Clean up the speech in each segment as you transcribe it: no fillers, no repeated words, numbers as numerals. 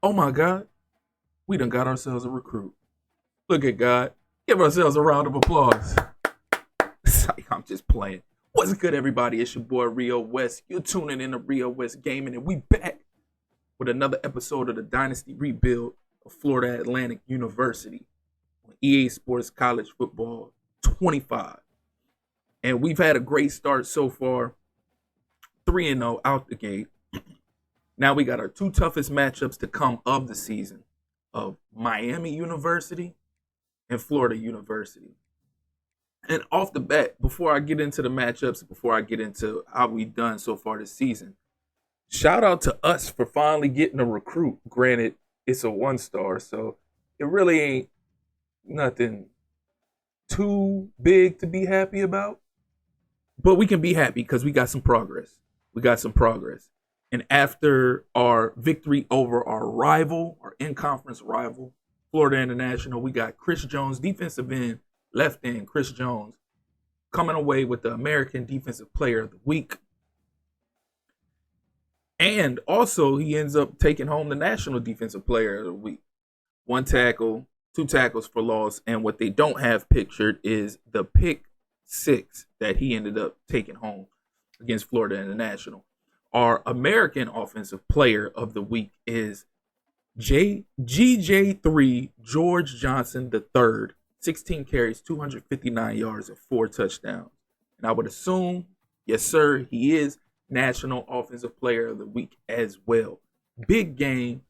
Oh my God, we done got ourselves a recruit. Look at God. Give ourselves a round of applause. I'm just playing. What's good, everybody? It's your boy Rio West. You're tuning in to Rio West Gaming, and we back with another episode of the Dynasty rebuild of Florida Atlantic University on EA Sports College Football 25. And we've had a great start so far, 3-0 out the gate. Now we got our two toughest matchups to come of the season of Miami University and Florida University. And off the bat, before I get into the matchups, before I get into how we've done so far this season, shout out to us for finally getting a recruit. Granted, it's a 1-star, so it really ain't nothing too big to be happy about. But we can be happy because we got some progress. And after our victory over our rival, our in-conference rival, Florida International, we got Chris Jones, defensive end, left end, Chris Jones, coming away with the American Defensive Player of the Week. And also, he ends up taking home the National Defensive Player of the Week. 1 tackle, 2 tackles for loss, and what they don't have pictured is the pick 6 that he ended up taking home against Florida International. Our American Offensive Player of the Week is GJ3 George Johnson III, 16 carries, 259 yards, and 4 touchdowns. And I would assume, yes, sir, he is National Offensive Player of the Week as well. Big game,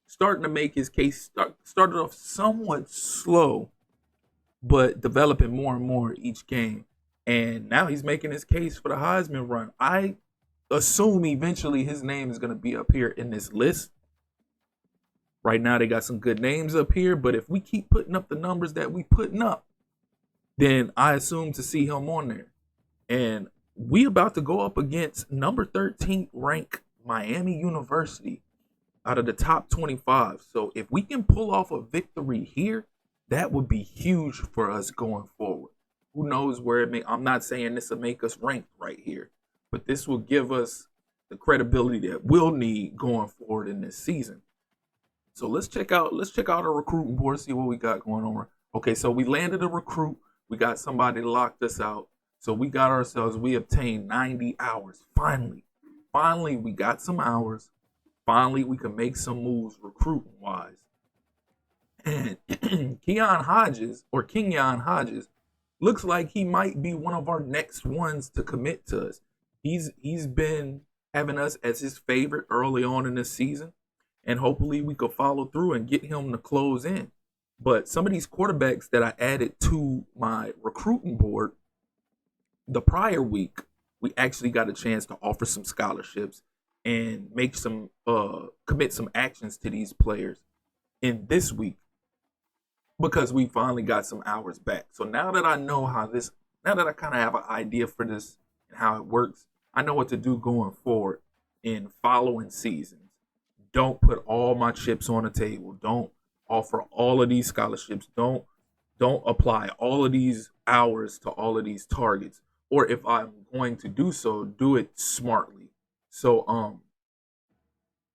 starting to make his case. Started off somewhat slow, but developing more and more each game. And now he's making his case for the Heisman run. I assume eventually his name is going to be up here in this list. Right now they got some good names up here, but if we keep putting up the numbers that we putting up, then I assume to see him on there. And we about to go up against number 13th ranked Miami University out of the top 25. So if we can pull off a victory here, that would be huge for us going forward. Who knows where it may, I'm not saying this will make us ranked right here, but this will give us the credibility that we'll need going forward in this season. So let's check out our recruiting board, see what we got going on. Okay, so we landed a recruit. We got somebody locked us out. So we obtained 90 hours. Finally, we got some hours. Finally, we can make some moves recruiting wise. And Kenyon Hodges looks like he might be one of our next ones to commit to us. He's been having us as his favorite early on in this season, and hopefully we could follow through and get him to close in. But some of these quarterbacks that I added to my recruiting board the prior week, we actually got a chance to offer some scholarships and make some commit some actions to these players in this week, because we finally got some hours back. So now that I know now that I kind of have an idea for this and how it works, I know what to do going forward in following seasons. Don't put all my chips on the table. Don't offer all of these scholarships. Don't apply all of these hours to all of these targets. Or if I'm going to do so, do it smartly. So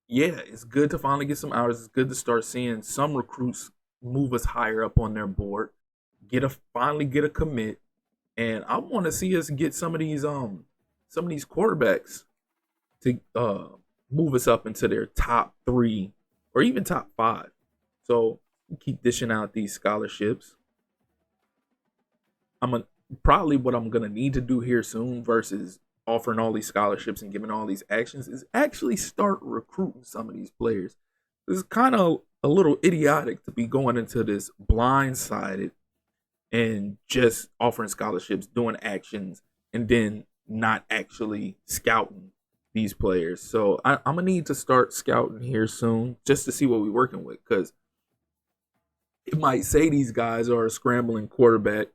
yeah, it's good to finally get some hours. It's good to start seeing some recruits move us higher up on their board, finally get a commit, and I want to see us get some of these quarterbacks to move us up into their top 3 or even top 5. So we keep dishing out these scholarships. Probably what I'm gonna need to do here soon versus offering all these scholarships and giving all these actions is actually start recruiting some of these players. This is kind of a little idiotic to be going into this blindsided and just offering scholarships, doing actions, and then not actually scouting these players. So I'm gonna need to start scouting here soon just to see what we're working with, because it might say these guys are a scrambling quarterback,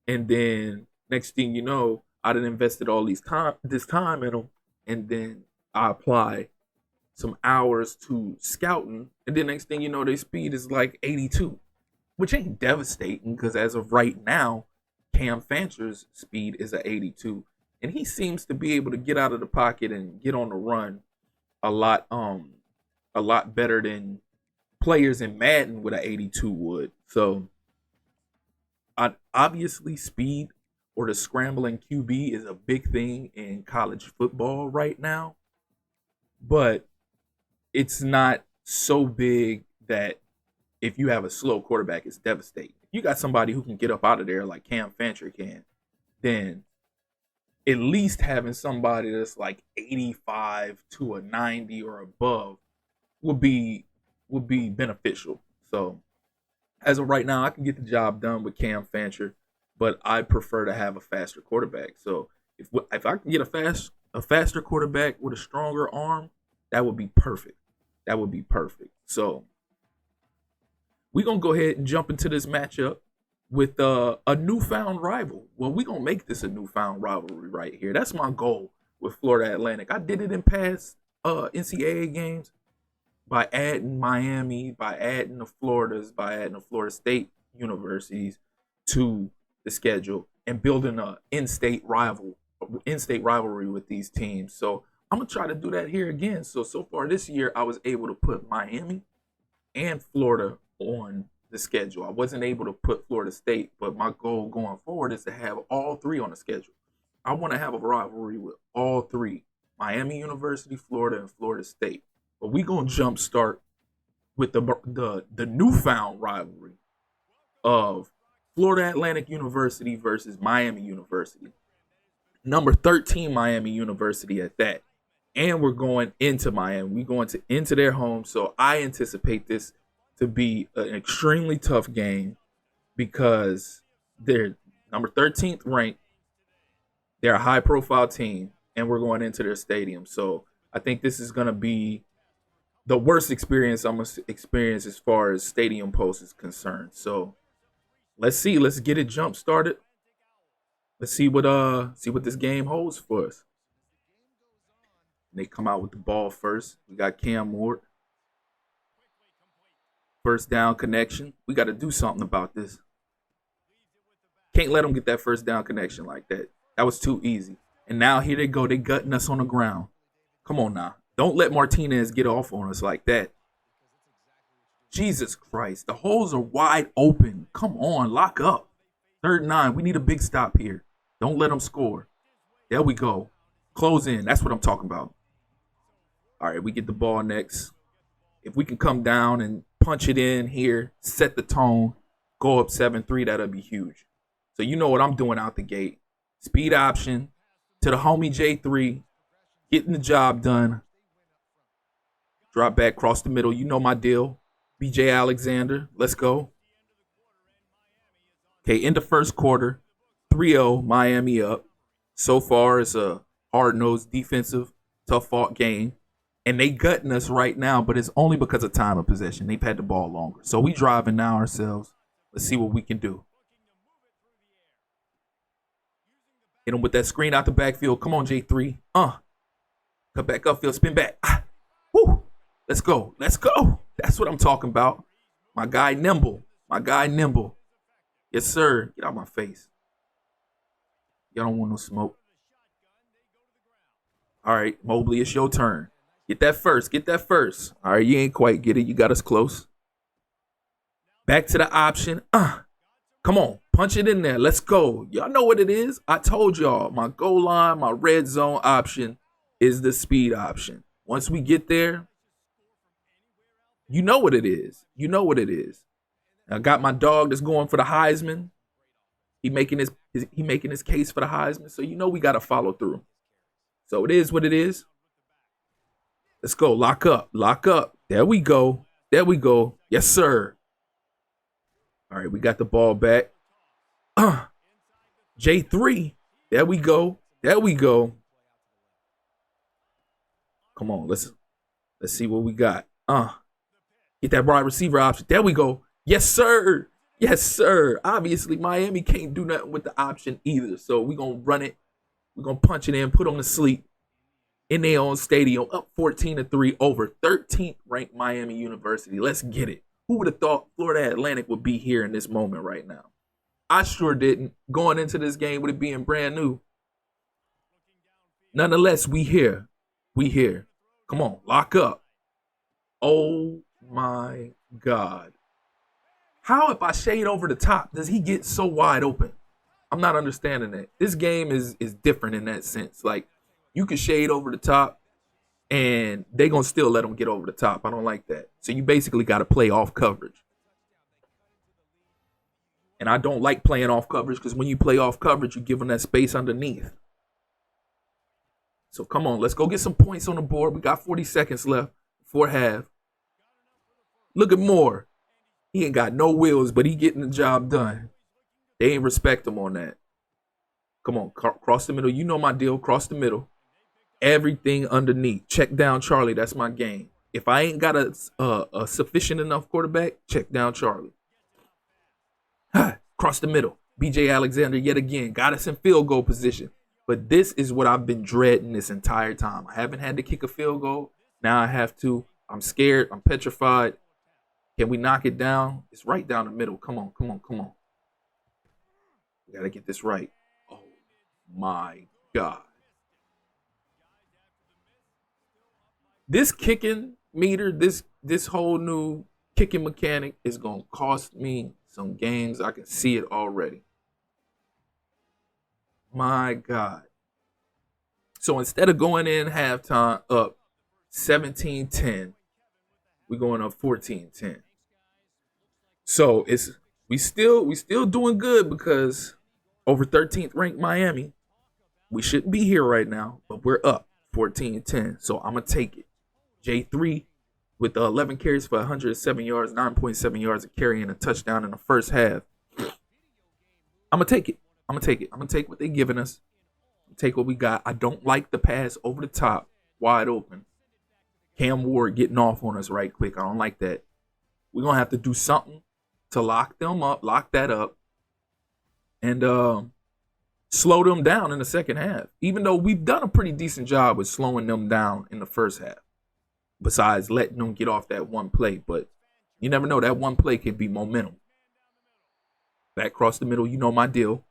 and then next thing you know, I done invested all this time in them, and then I apply some hours to scouting, and then next thing you know, their speed is like 82, which ain't devastating because as of right now, Cam Fancher's speed is at 82, and he seems to be able to get out of the pocket and get on the run a lot better than players in Madden with an 82 would. So obviously speed or the scrambling QB is a big thing in college football right now, but it's not so big that if you have a slow quarterback, it's devastating. If you got somebody who can get up out of there like Cam Fancher can, then at least having somebody that's like 85 to a 90 or above would be beneficial. So as of right now, I can get the job done with Cam Fancher, but I prefer to have a faster quarterback. So if I can get a faster quarterback with a stronger arm, that would be perfect. That would be perfect. So we're going to go ahead and jump into this matchup with a newfound rival. Well, we're going to make this a newfound rivalry right here. That's my goal with Florida Atlantic. I did it in past NCAA games by adding Miami, by adding the Floridas, by adding the Florida State universities to the schedule and building a in-state rivalry with these teams. So I'm going to try to do that here again. So far this year, I was able to put Miami and Florida on the schedule. I wasn't able to put Florida State, but my goal going forward is to have all three on the schedule. I want to have a rivalry with all three, Miami University, Florida, and Florida State. But we're going to jump start with the newfound rivalry of Florida Atlantic University versus Miami University. Number 13 Miami University at that. And we're going into Miami. We're going into their home. So I anticipate this to be an extremely tough game because they're number 13th ranked. They're a high-profile team, and we're going into their stadium. So I think this is going to be the worst experience I'm going to experience as far as stadium post is concerned. So let's see. Let's get it jump started. Let's see what this game holds for us. And they come out with the ball first. We got Cam Ward. First down connection. We got to do something about this. Can't let them get that first down connection like that. That was too easy. And now here they go. They gutting us on the ground. Come on now. Don't let Martinez get off on us like that. Jesus Christ. The holes are wide open. Come on. Lock up. 3rd and 9. We need a big stop here. Don't let them score. There we go. Close in. That's what I'm talking about. All right, we get the ball next. If we can come down and punch it in here, set the tone, go up 7-3, that'll be huge. So you know what I'm doing out the gate. Speed option to the homie J3, getting the job done. Drop back, cross the middle. You know my deal. BJ Alexander, let's go. Okay, in the first quarter, 3-0, Miami up. So far, it's a hard-nosed, defensive, tough-fought game. And they gutting us right now, but it's only because of time of possession. They've had the ball longer. So we driving now ourselves. Let's see what we can do. Hit him with that screen out the backfield. Come on, J3. Cut back upfield, spin back. Woo. Let's go. Let's go. That's what I'm talking about. My guy Nimble. My guy Nimble. Yes, sir. Get out of my face. Y'all don't want no smoke. All right, Mobley, it's your turn. Get that first. Get that first. All right, you ain't quite get it. You got us close. Back to the option. Come on. Punch it in there. Let's go. Y'all know what it is. I told y'all. My goal line, my red zone option is the speed option. Once we get there, you know what it is. You know what it is. I got my dog that's going for the Heisman. He making his case for the Heisman. So you know we got to follow through. So it is what it is. Let's go. Lock up. Lock up. There we go. There we go. Yes, sir. All right, we got the ball back. J3. There we go. There we go. Come on. Let's see what we got. Get that wide receiver option. There we go. Yes, sir. Yes, sir. Obviously, Miami can't do nothing with the option either. So we're going to run it. We're going to punch it in, put them to sleep in their own stadium, up 14-3 over 13th ranked Miami University. Let's get it. Who would have thought Florida Atlantic would be here in this moment right now? I sure didn't. Going into this game with it being brand new. Nonetheless, we here. We here. Come on, lock up. Oh my God. How if I shade over the top, does he get so wide open? I'm not understanding that. This game is different in that sense. Like, you can shade over the top and they gonna still let him get over the top. I don't like that. So you basically got to play off coverage. And I don't like playing off coverage because when you play off coverage, you give them that space underneath. So come on, let's go get some points on the board. We got 40 seconds left before half. Look at Moore. He ain't got no wheels, but he getting the job done. They ain't respect him on that. Come on, cross the middle. You know my deal. Cross the middle. Everything underneath. Check down Charlie. That's my game. If I ain't got a sufficient enough quarterback, check down Charlie. Cross the middle. BJ Alexander yet again got us in field goal position. But this is what I've been dreading this entire time. I haven't had to kick a field goal. Now I have to. I'm scared. I'm petrified. Can we knock it down? It's right down the middle. Come on, come on, come on. We got to get this right. Oh, my God. This kicking meter, this whole new kicking mechanic is going to cost me some games. I can see it already. My God. So instead of going in halftime up 17-10, we're going up 14-10. So we still doing good because over 13th ranked Miami, we shouldn't be here right now, but we're up 14-10. So I'm going to take it. J3 with 11 carries for 107 yards, 9.7 yards of carry and a touchdown in the first half. I'm going to take it. I'm going to take it. I'm going to take what they're giving us. Take what we got. I don't like the pass over the top, wide open. Cam Ward getting off on us right quick. I don't like that. We're going to have to do something to lock them up, lock that up, and slow them down in the second half. Even though we've done a pretty decent job with slowing them down in the first half. Besides letting them get off that one play. But you never know. That one play could be momentum. Back across the middle. You know my deal.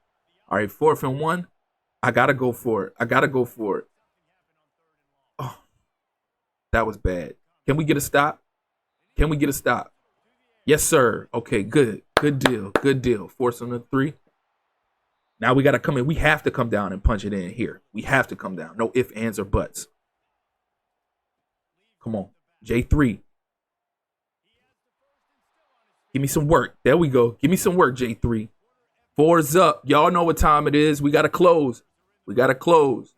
All right, 4th and 1. I got to go for it. I got to go for it. Oh, that was bad. Can we get a stop? Can we get a stop? Yes, sir. Okay, good. Good deal. Good deal. Force on the 3. Now we got to come in. We have to come down and punch it in here. We have to come down. No ifs, ands, or buts. Come on. J3. Give me some work. There we go. Give me some work, J3. 4's up. Y'all know what time it is. We got to close. We got to close.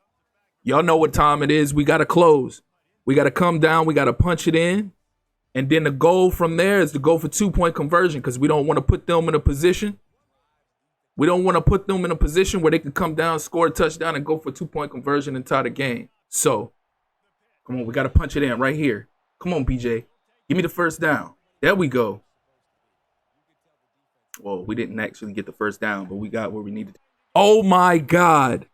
Y'all know what time it is. We got to close. We got to come down. We got to punch it in. And then the goal from there is to go for 2-point conversion because we don't want to put them in a position. We don't want to put them in a position where they can come down, score a touchdown, and go for 2-point conversion and tie the game. So, come on. We got to punch it in right here. Come on, BJ. Give me the first down. There we go. Well, we didn't actually get the first down, but we got where we needed. Oh, my God.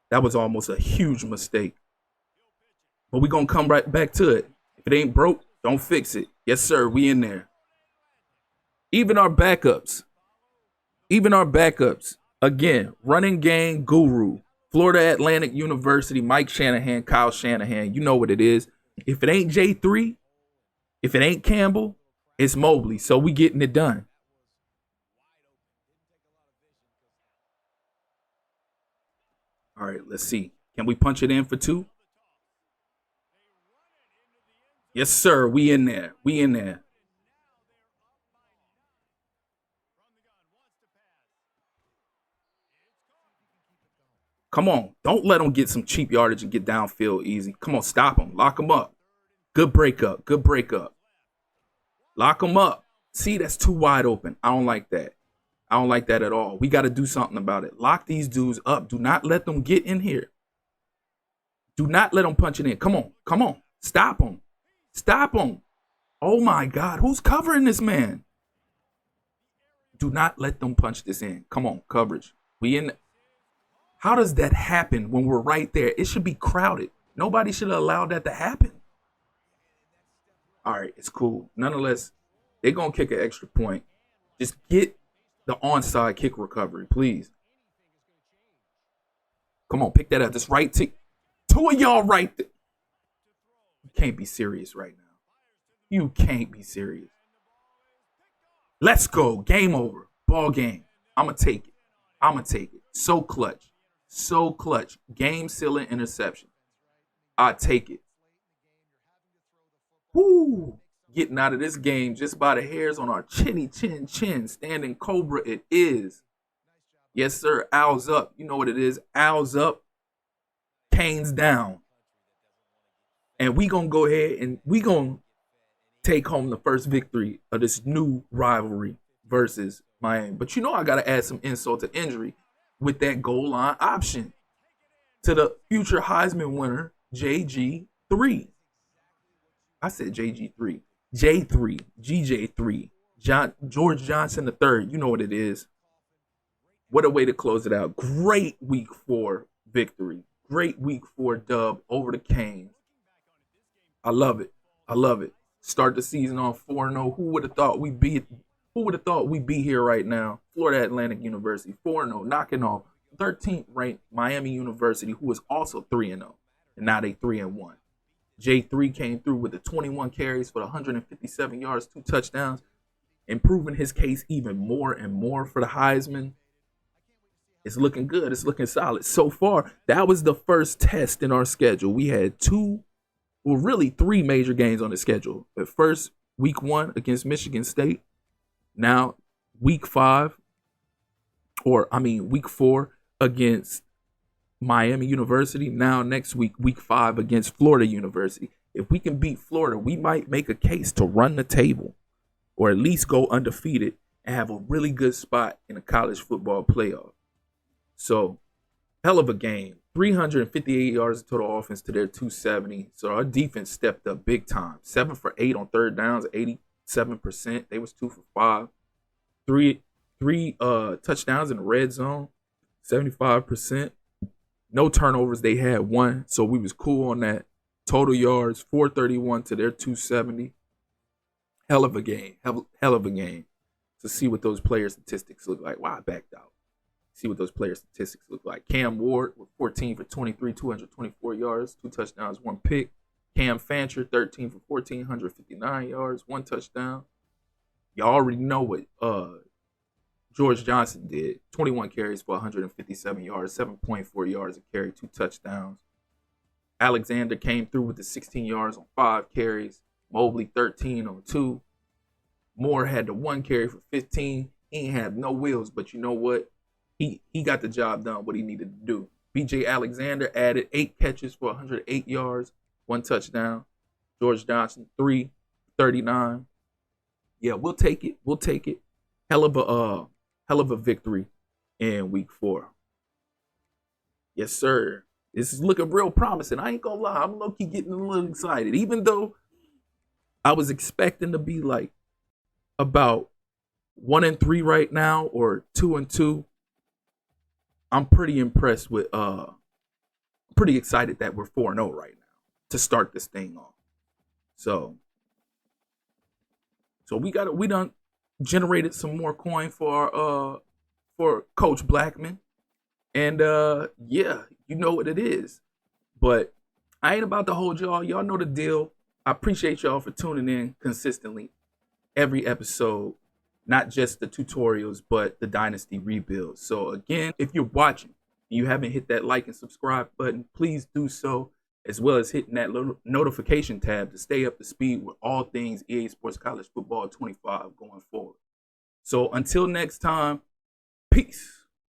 That was almost a huge mistake. But we're going to come right back to it. If it ain't broke, don't fix it. Yes, sir. We in there. Even our backups. Again, running game guru. Florida Atlantic University, Mike Shanahan, Kyle Shanahan. You know what it is. If it ain't J3, if it ain't Campbell, it's Mobley. So we getting it done. All right, let's see. Can we punch it in for 2? Yes, sir. We in there. We in there. Come on. Don't let them get some cheap yardage and get downfield easy. Come on, stop them. Lock them up. Good breakup. Good breakup. Lock them up. See, that's too wide open. I don't like that. I don't like that at all. We got to do something about it. Lock these dudes up. Do not let them get in here. Do not let them punch it in. Come on. Come on. Stop them. Stop them. Oh, my God. Who's covering this man? Do not let them punch this in. Come on. Coverage. We in. How does that happen when we're right there? It should be crowded. Nobody should have allowed that to happen. All right. It's cool. Nonetheless, they're going to kick an extra point. Just get the onside kick recovery, please. Come on, pick that up. This right 2 of y'all right there. You can't be serious right now. You can't be serious. Let's go. Game over. Ball game. I'ma take it. I'ma take it. So clutch. So clutch. Game sealing interception. I take it. Whoo! Getting out of this game just by the hairs on our chinny chin. Standing cobra it is. Yes, sir. Owls up. You know what it is. Owls up. Canes down. And we gonna go ahead and we gonna take home the first victory of this new rivalry versus Miami. But you know I gotta add some insult to injury with that goal line option to the future Heisman winner, JG3. I said JG3. J3, GJ3, George Johnson III. You know what it is. What a way to close it out. Great week 4 victory. Great week 4 dub over the Canes. I love it. I love it. Start the season on 4-0. Who would have thought we'd be here right now? Florida Atlantic University, 4-0, knocking off 13th ranked Miami University, who was also 3-0, and now they 3-1. J3 came through with the 21 carries for 157 yards, 2 touchdowns, improving his case even more and more for the Heisman. It's looking good. It's looking solid. So far, that was the first test in our schedule. We had 3 major games on the schedule. At first, week 1 against Michigan State. Now, week 4 against Miami University. Now, next week, week 5 against Florida University. If we can beat Florida, we might make a case to run the table or at least go undefeated and have a really good spot in a college football playoff. So, hell of a game. 358 yards of total offense to their 270. So our defense stepped up big time. 7 for 8 on third downs, 87%. They was 2 for 5. Three touchdowns in the red zone, 75%. No turnovers. They had 1, so we was cool on that. Total yards, 431 to their 270. Hell of a game. Hell of a game. To see what those player statistics look like. Wow, I backed out. See what those player statistics look like. Cam Ward with 14 for 23, 224 yards, 2 touchdowns, 1 pick. Cam Fancher, 13 for 14, 159 yards, 1 touchdown. Y'all already know what George Johnson did. 21 carries for 157 yards, 7.4 yards a carry, 2 touchdowns. Alexander came through with the 16 yards on 5 carries. Mobley, 13 on 2. Moore had the 1 carry for 15. He ain't have no wheels, but you know what? He got the job done, what he needed to do. B.J. Alexander added 8 catches for 108 yards, 1 touchdown. George Johnson, 339. Yeah, we'll take it. We'll take it. Hell of a victory in week 4. Yes, sir. This is looking real promising. I ain't gonna lie. I'm low-key getting a little excited. Even though I was expecting to be like about 1-3 right now or 2-2. I'm pretty impressed with pretty excited that we're 4-0 right now to start this thing off. So we done generated some more coin for Coach Blackman. And yeah, you know what it is. But I ain't about to hold y'all. Y'all know the deal. I appreciate y'all for tuning in consistently every episode. Not just the tutorials, but the Dynasty rebuild. So again, if you're watching and you haven't hit that like and subscribe button, please do so, as well as hitting that little notification tab to stay up to speed with all things EA Sports College Football 25 going forward. So until next time, peace.